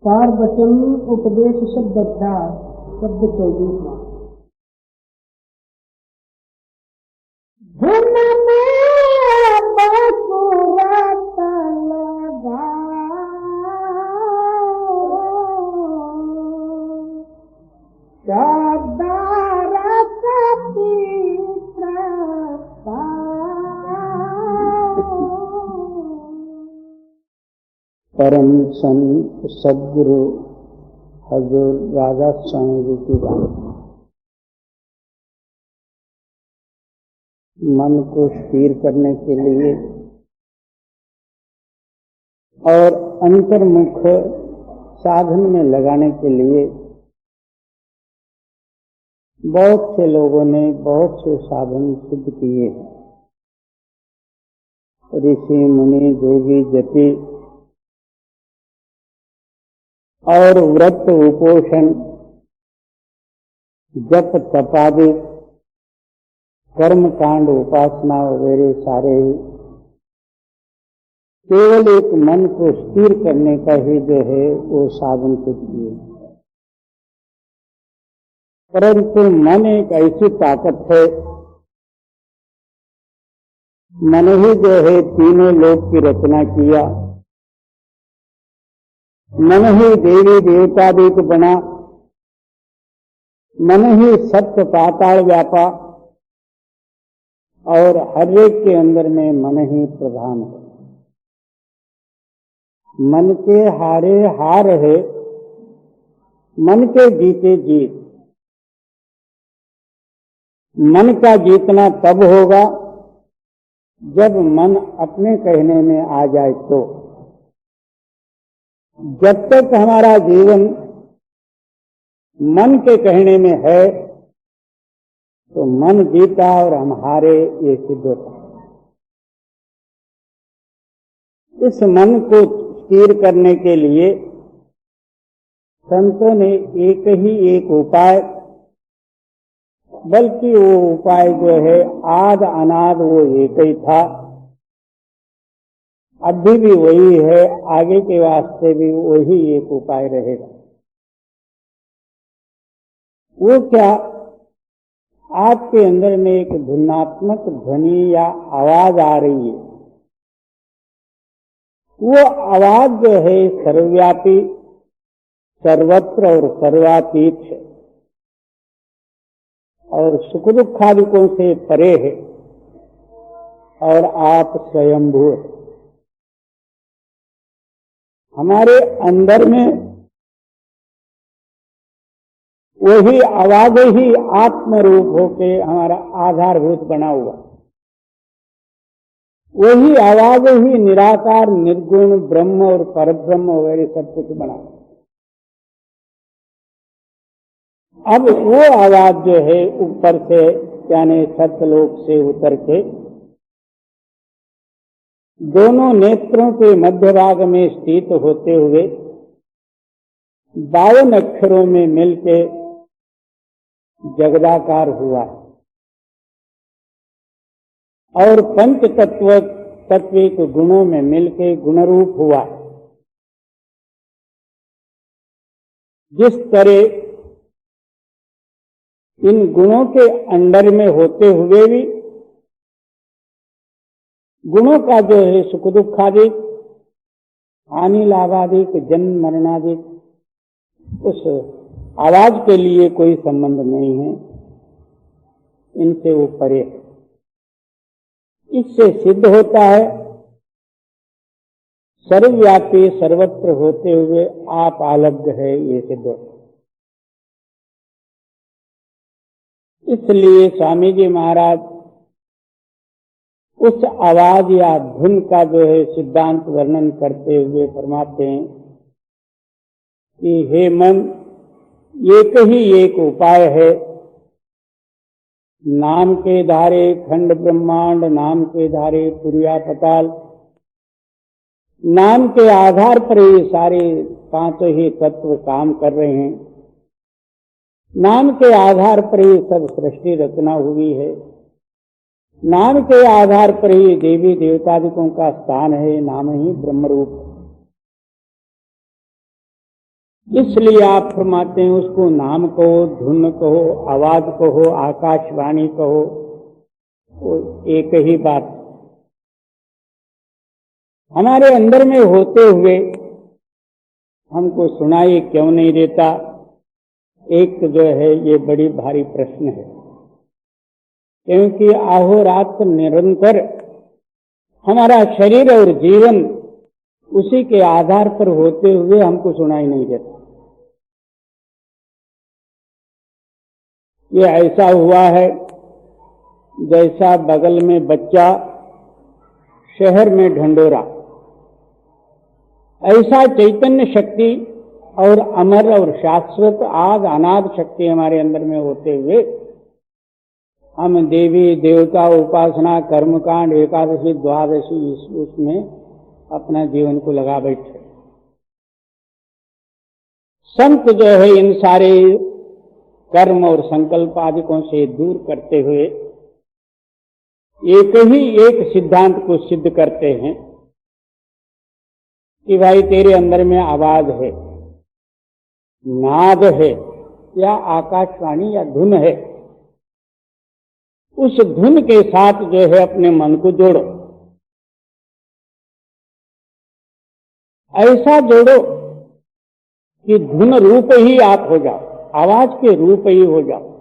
सार वचन उपदेश शब्द अध्याय शब्द 24वां। धन में बसुरत लगा सदारत पित्रता परम संत सदगुरु हजूर राजा स्वामी जी की बात। मन को स्थिर करने के लिए और अंतर्मुख साधन में लगाने के लिए बहुत से लोगों ने बहुत से साधन सिद्ध किए। ऋषि मुनि जोगी जति और व्रत उपोषण जप तपादि कर्म कांड उपासना वगैरह सारे केवल एक मन को स्थिर करने का ही जो है वो साधन सिद्ध किए। परंतु मन एक ऐसी ताकत है, मन ही जो है तीनों लोक की रचना किया, मन ही देवी देवतादि को बना, मन ही सत्य पाताल व्यापा और हर एक के अंदर में मन ही प्रधान है। मन के हारे हार है, मन के जीते जीत। मन का जीतना तब होगा जब मन अपने कहने में आ जाए। तो जब तक हमारा जीवन मन के कहने में है तो मन जीता और हम हारे, ये सिद्ध होता है। इस मन को स्थिर करने के लिए संतों ने एक ही एक उपाय, बल्कि वो उपाय जो है आद अनाद वो एक ही था, अभी भी वही है, आगे के वास्ते भी वही एक उपाय रहेगा। वो क्या? आपके अंदर में एक ध्वन्यात्मक ध्वनि या आवाज आ रही है। वो आवाज जो है सर्वव्यापी, सर्वत्र और सर्वातीत है और सुख दुखादिकों से परे है और आप स्वयंभू है। हमारे अंदर में वही आवाज ही आत्म रूप होके हमारा आधारभूत बना हुआ, वही आवाज ही निराकार निर्गुण ब्रह्म और परब्रह्म वगैरह सब कुछ बना। अब वो आवाज जो है ऊपर से यानी सत्यलोक से उतर के दोनों नेत्रों के मध्य भाग में स्थित होते हुए 52 अक्षरों में मिलके जगदाकार हुआ और पंच तत्विक गुणों में मिलके गुणरूप हुआ। जिस तरह इन गुणों के अंडर में होते हुए भी गुणों का जो है सुख दुखादिक, हानि लाभादिक, जन्म मरणादिक, उस आवाज के लिए कोई संबंध नहीं है, इनसे वो परे है। इससे सिद्ध होता है सर्वव्यापी सर्वत्र होते हुए आप अलग है, ये सिद्ध होता है। इसलिए स्वामी जी महाराज उस आवाज या धुन का जो है सिद्धांत वर्णन करते हुए फरमाते हैं कि हे मन, एक ही एक उपाय है। नाम के धारे खंड ब्रह्मांड, नाम के धारे पुरिया पताल, नाम के आधार पर ये सारे पांचों ही तत्व काम कर रहे हैं। नाम के आधार पर ही सब सृष्टि रचना हुई है। नाम के आधार पर ही देवी देवतादिकों का स्थान है। नाम ही ब्रह्म रूप है। इसलिए आप फरमाते हैं उसको नाम कहो, धुन कहो, आवाज कहो, आकाशवाणी कहो, वो एक ही बात हमारे अंदर में होते हुए हमको सुनाई क्यों नहीं देता। एक जो है ये बड़ी भारी प्रश्न है, क्योंकि अहोरात्र निरंतर हमारा शरीर और जीवन उसी के आधार पर होते हुए हमको सुनाई नहीं देता। ये ऐसा हुआ है जैसा बगल में बच्चा, शहर में ढंढोरा। ऐसा चैतन्य शक्ति और अमर और शाश्वत आद अनाद शक्ति हमारे अंदर में होते हुए हम देवी देवता उपासना कर्मकांड एकादशी द्वादशी उसमें अपना जीवन को लगा बैठे। संत जो है इन सारे कर्म और संकल्प आदिकों से दूर करते हुए एक ही एक सिद्धांत को सिद्ध करते हैं कि भाई तेरे अंदर में आवाज है, नाद है या आकाशवाणी या धुन है, उस धुन के साथ जो है अपने मन को जोड़ो। ऐसा जोड़ो कि धुन रूप ही आप हो जाओ, आवाज के रूप ही हो जाओ।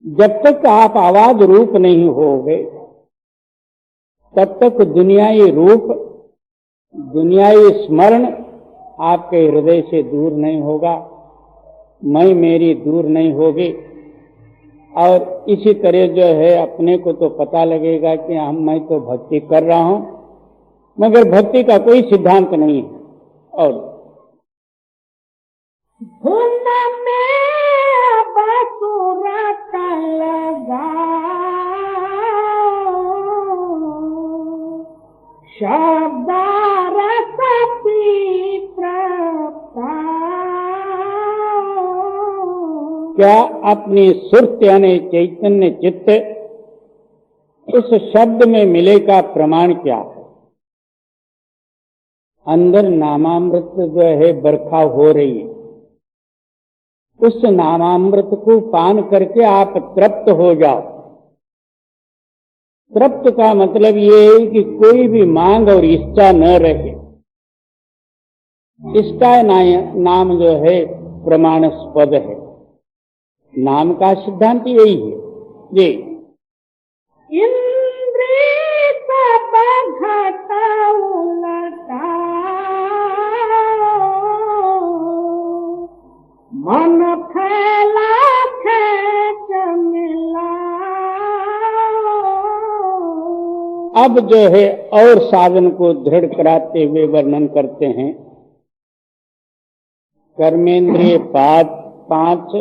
जब तक आप आवाज रूप नहीं होगे तब तक दुनियाई रूप, दुनियाई स्मरण आपके हृदय से दूर नहीं होगा, मैं मेरी दूर नहीं होगी। और इसी तरह जो है अपने को तो पता लगेगा कि मैं तो भक्ति कर रहा हूं, मगर भक्ति का कोई सिद्धांत नहीं है। और धुन में बसुरत लगाओ, शब्द रस क्या अपनी सुरत यानी चैतन्य चित्त उस शब्द में मिले का प्रमाण क्या है? अंदर नामामृत जो है बरखा हो रही है, उस नामामृत को पान करके आप तृप्त हो जाओ। तृप्त का मतलब ये है कि कोई भी मांग और इच्छा न रहे। इसका नाम जो है प्रमाणास्पद है। नाम का सिद्धांत यही है। जी इंद्रिय सब घटा उलटा, मन फैला खेच मिला। अब जो है और साधन को दृढ़ कराते हुए वर्णन करते हैं। कर्मेंद्रिय 5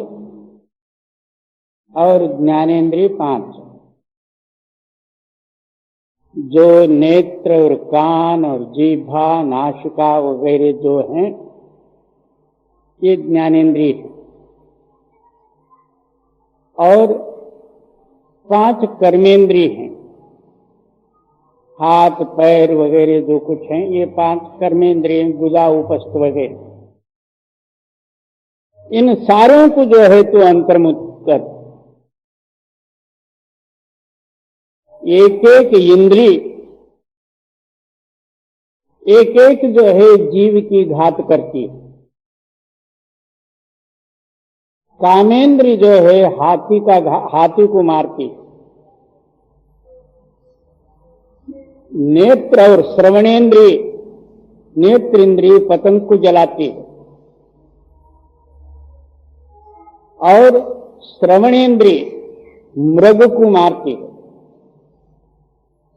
और ज्ञानेन्द्रिय 5, जो नेत्र और कान और जीभा नासिका वगैरह जो हैं ये ज्ञानेन्द्रिय है, और 5 कर्मेंद्रिय हैं। हाथ पैर वगैरह जो कुछ हैं ये 5 कर्मेंद्रिय, गुदा उपस्थ वगैरह। इन सारों को जो है तो अंतर्मुक्त कर, एक एक इंद्री एक एक जो है जीव की घात करती है। कामेंद्री जो है हाथी को मारती है। नेत्र और श्रवणेन्द्रिय, नेत्र इंद्रिय पतंग को जलाती है, और श्रवणेन्द्रिय मृग को मारती है।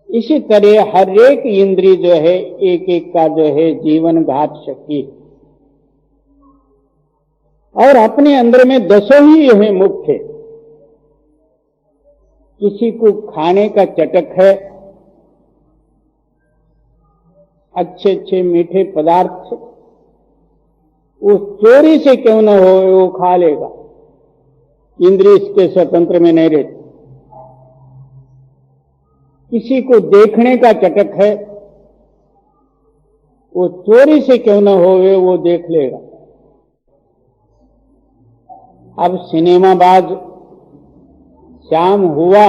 इसी तरह हर एक इंद्रिय जो है एक एक का जो है जीवन घात शक्ति, और अपने अंदर में 10 ही है मुख्य। किसी को खाने का चटक है, अच्छे अच्छे मीठे पदार्थ वो चोरी से क्यों न हो वो खा लेगा, इंद्रिय इसके स्वतंत्र में नहीं रहती। किसी को देखने का चटक है, वो चोरी से क्यों न हो वो देख लेगा। अब सिनेमाबाज शाम हुआ,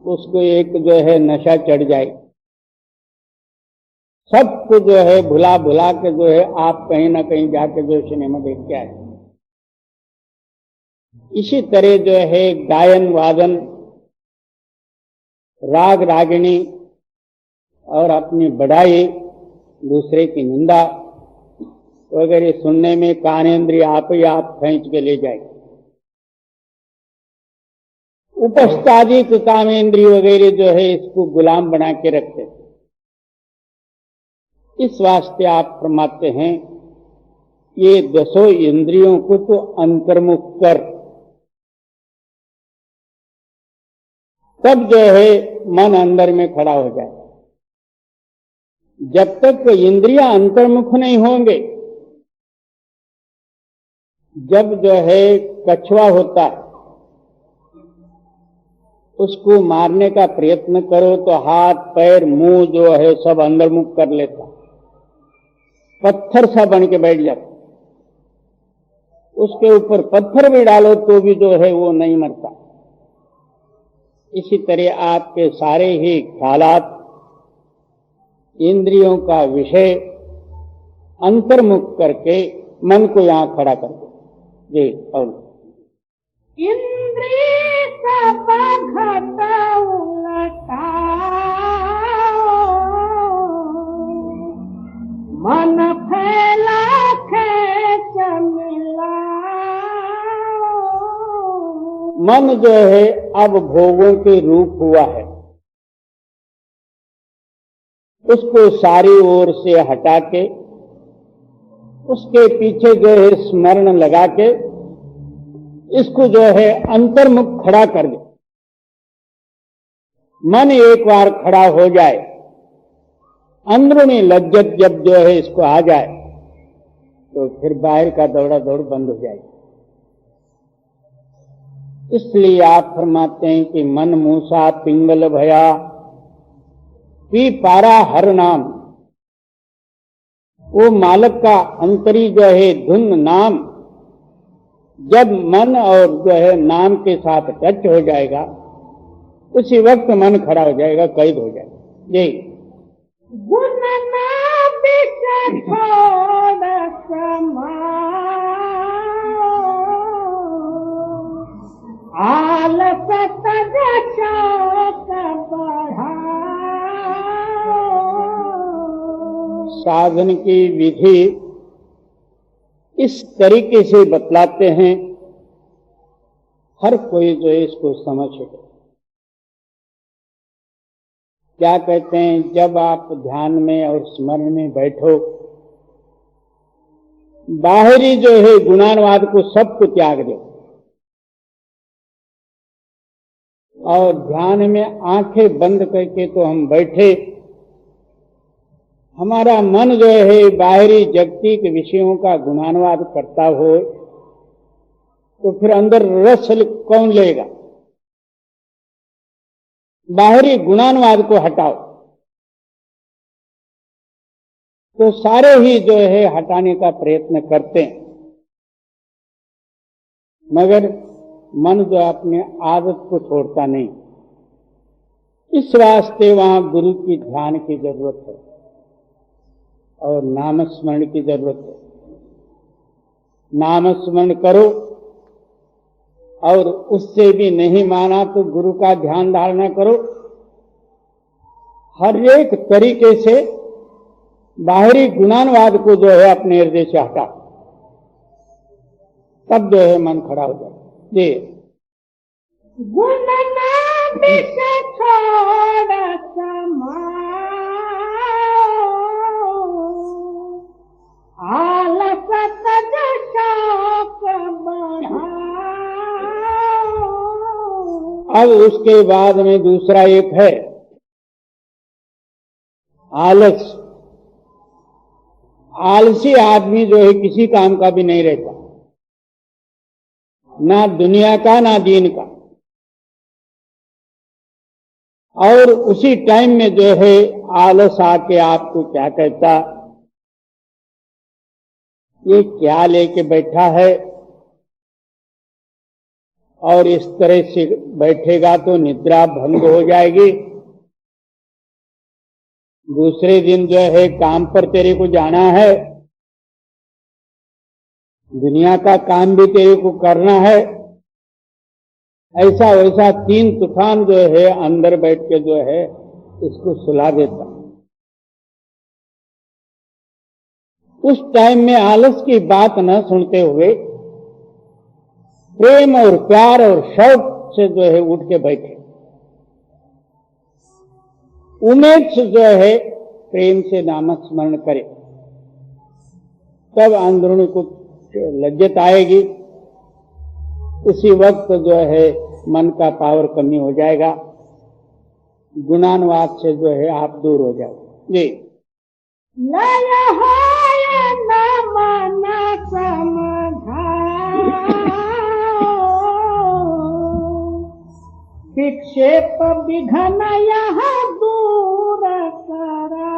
उसको एक जो है नशा चढ़ जाए, सबको जो है भुला भुला के जो है आप कहीं ना कहीं जाके जो सिनेमा देख के आए। इसी तरह जो है गायन वादन, राग रागिणी और अपनी बढ़ाई, दूसरे की निंदा वगैरह सुनने में कानेन्द्रिय आप ही आप खींच के ले जाए। उपस्थादित कामेंद्रिय वगैरह जो है इसको गुलाम बना के रखते। इस वास्ते आप फरमाते हैं ये दसों इंद्रियों को तो अंतर्मुख कर, तब जो है मन अंदर में खड़ा हो जाए। जब तक इंद्रियां अंतर्मुख नहीं होंगे, जब जो है कछुआ होता है उसको मारने का प्रयत्न करो तो हाथ पैर मुंह जो है सब अंदरमुख कर लेता, पत्थर सा बन के बैठ जाता। उसके ऊपर पत्थर भी डालो तो भी जो है वो नहीं मरता। इसी तरह आपके सारे ही ख्यालात, इंद्रियों का विषय अंतर्मुख करके मन को यहां खड़ा कर दो। जी। और इंद्रिय सब घटा उलटा, मन फैला खेच मिला। मन जो है अब भोगों के रूप हुआ है, उसको सारी ओर से हटा के उसके पीछे जो है स्मरण लगा के इसको जो है अंतर्मुख खड़ा कर दे। मन एक बार खड़ा हो जाए, अंदरूनी लज्जत जब जो है इसको आ जाए तो फिर बाहर का दौड़ा दौड़ बंद हो जाएगी। इसलिए आप फरमाते हैं कि मन मूसा पिंगल भया, पी पारा हर नाम। वो मालक का अंतरी जो है धुन नाम, जब मन और जो है नाम के साथ टच हो जाएगा उसी वक्त मन खड़ा हो जाएगा, कैद हो जाएगा। जी। गुण ना बिच छोड़ समाओ, आलस तज शौक बढ़ाओ। साधन की विधि इस तरीके से बतलाते हैं हर कोई जो है इसको समझ सके। क्या कहते हैं, जब आप ध्यान में और स्मरण में बैठो, बाहरी जो है गुणानुवाद को सबको त्याग दो और ध्यान में आंखें बंद करके तो हम बैठे, हमारा मन जो है बाहरी जागतिक विषयों का गुणानुवाद करता हो तो फिर अंदर रस कौन लेगा। बाहरी गुणानुवाद को हटाओ तो सारे ही जो है हटाने का प्रयत्न करते हैं, मगर मन जो अपने आदत को छोड़ता नहीं। इस वास्ते वहां गुरु की ध्यान की जरूरत है और नामस्मरण की जरूरत है। नामस्मरण करो और उससे भी नहीं माना तो गुरु का ध्यान धारणा करो। हर एक तरीके से बाहरी गुणानुवाद को जो है अपने हृदय से हटा, तब जो है मन खड़ा हो जाए। जी। गुण ना बिच छोड़ समाओ, आलस तज शौक बढ़ाओ। अब उसके बाद में दूसरा एक है आलस। आलसी आदमी जो है किसी काम का भी नहीं रहता, ना दुनिया का ना दीन का। और उसी टाइम में जो है आलस आके आपको क्या कहता, ये क्या लेके बैठा है, और इस तरह से बैठेगा तो निद्रा भंग हो जाएगी। दूसरे दिन जो है काम पर तेरे को जाना है, दुनिया का काम भी तेरे को करना है। ऐसा वैसा 3 तूफान जो है अंदर बैठ के जो है इसको सुला देता। उस टाइम में आलस की बात न सुनते हुए प्रेम और प्यार और शौक से जो है उठ के बैठे, उमेद से जो है प्रेम से नाम स्मरण करे, तब अंदरूनी कुछ लज्जत आएगी। उसी वक्त जो है मन का पावर कमी हो जाएगा, गुणानुवाद से जो है आप दूर हो जाओगे। जी विक्षेप विघन यहाँ दूर करा।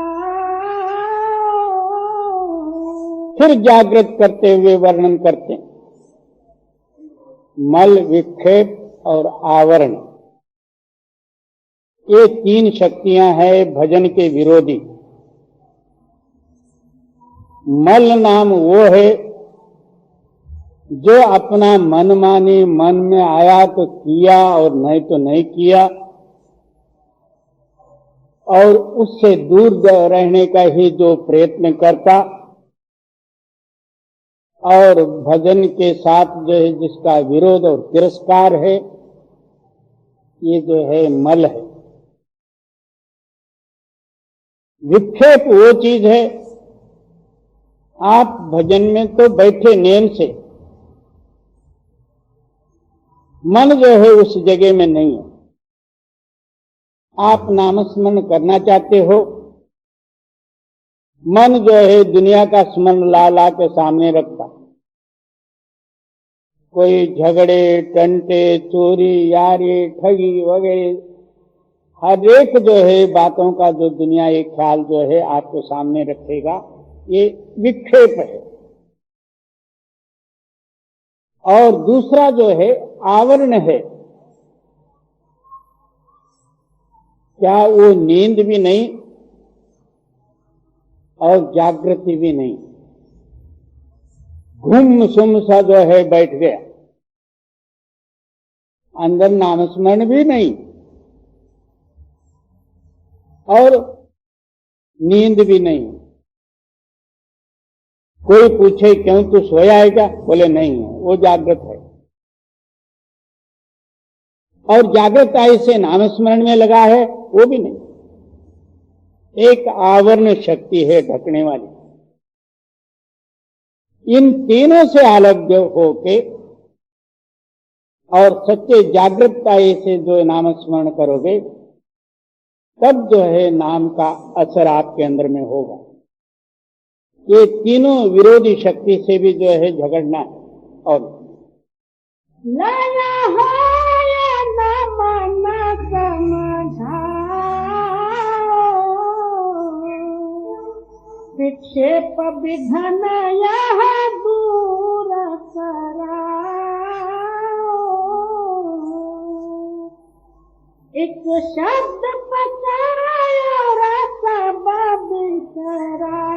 फिर जागृत करते हुए वर्णन करते हैं, मल, विक्षेप और आवरण, ये 3 शक्तियां हैं भजन के विरोधी। मल नाम वो है जो अपना मन मानी, मन में आया तो किया और नहीं तो नहीं किया, और उससे दूर रहने का ही जो प्रयत्न करता, और भजन के साथ जो है जिसका विरोध और तिरस्कार है, ये जो है मल है। विक्षेप वो चीज है, आप भजन में तो बैठे नेम से, मन जो है उस जगह में नहीं है। आप नामस्मरण करना चाहते हो, मन जो है दुनिया का स्मरण ला ला के सामने रखता, कोई झगड़े, टंटे, चोरी, यारी, ठगी वगैरह हर एक जो है बातों का जो दुनिया एक ख्याल जो है आपके सामने रखेगा, ये विक्षेप है। और दूसरा जो है आवरण है, क्या वो नींद भी नहीं और जागृति भी नहीं, गुम सुम सा जो है बैठ गया, अंदर नामस्मरण भी नहीं और नींद भी नहीं। कोई पूछे क्यों तू सोया है क्या, बोले नहीं है, वो जागृत है। और जागृत ऐसे नामस्मरण में लगा है, वो भी नहीं। एक आवरण शक्ति है ढकने वाली। इन तीनों से अलग होके और सच्चे जागृतता से जो नामस्मरण करोगे, तब जो है नाम का असर आपके अंदर में होगा। ये तीनों विरोधी शक्ति से भी जो है झगड़ना है। और लया हो या न मन समझाओ, विक्षेप विघन यह दूर कराओ। एक शब्द पचायो रस बिसराओ,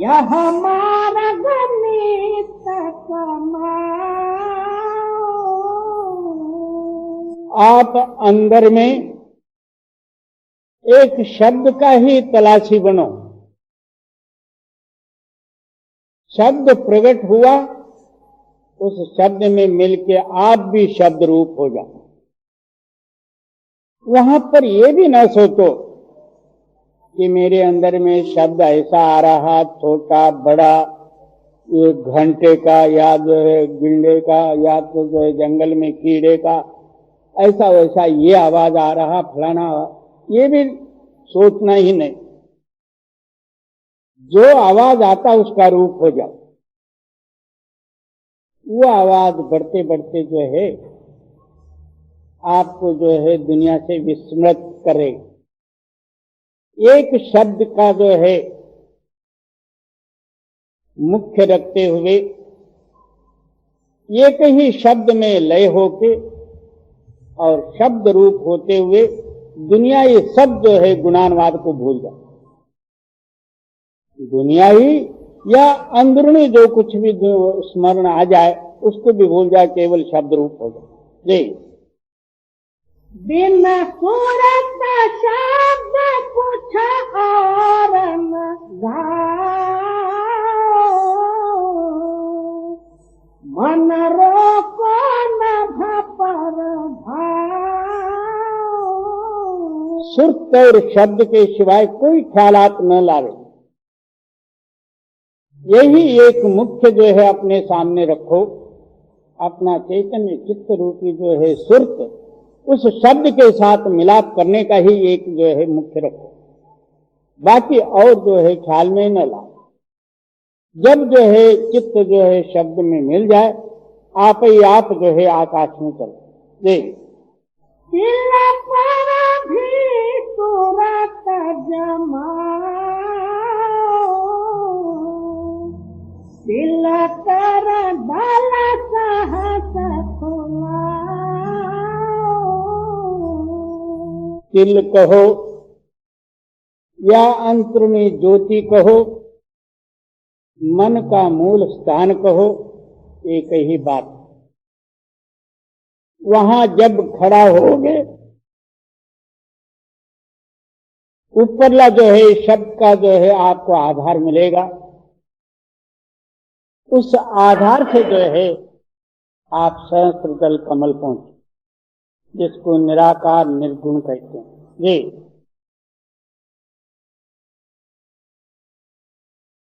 यह मार्ग नित कमाओ। आप अंदर में एक शब्द का ही तलाशी बनो। शब्द प्रकट हुआ, उस शब्द में मिलके आप भी शब्द रूप हो जाओ। वहां पर ये भी न सोचो कि मेरे अंदर में शब्द ऐसा आ रहा, छोटा बड़ा, ये घंटे का या जो है गिंडे का या तो जो है जंगल में कीड़े का, ऐसा वैसा ये आवाज आ रहा, फलाना, ये भी सोचना ही नहीं। जो आवाज आता उसका रूप हो जाओ। वो आवाज बढ़ते बढ़ते जो है आपको जो है दुनिया से विस्मृत करेगा। एक शब्द का जो है मुख्य रखते हुए एक ही शब्द में लय होके और शब्द रूप होते हुए दुनिया ये सब जो है गुणानुवाद को भूल जाए। दुनिया ही या अंदरूनी जो कुछ भी स्मरण आ जाए उसको भी भूल जाए, केवल शब्द रूप हो जाए। जी बिन सूरत शब्द कुछ और न गाओ, मन रोको न पर भाओ। सुर्त और शब्द के सिवाय कोई ख्यालात न लावे, यही एक मुख्य जो है अपने सामने रखो। अपना चैतन्य चित्त रूपी जो है सुर्त, उस शब्द के साथ मिलाप करने का ही एक जो है मुख्य रखो, बाकी और जो है ख्याल में न लाओ। जब जो है चित्त जो है शब्द में मिल जाए, आप ही आप जो है आकाश में चले। जी भी सूरत जमाओ, दिल कर दल सहस खुलाओ। तिल कहो या अंतर में ज्योति कहो, मन का मूल स्थान कहो, एक ही बात। वहां जब खड़ा होगे, ऊपरला जो है शब्द का जो है आपको आधार मिलेगा। उस आधार से जो है आप सहस्त्र दल कमल पहुंचे, जिसको निराकार निर्गुण कहते हैं। जी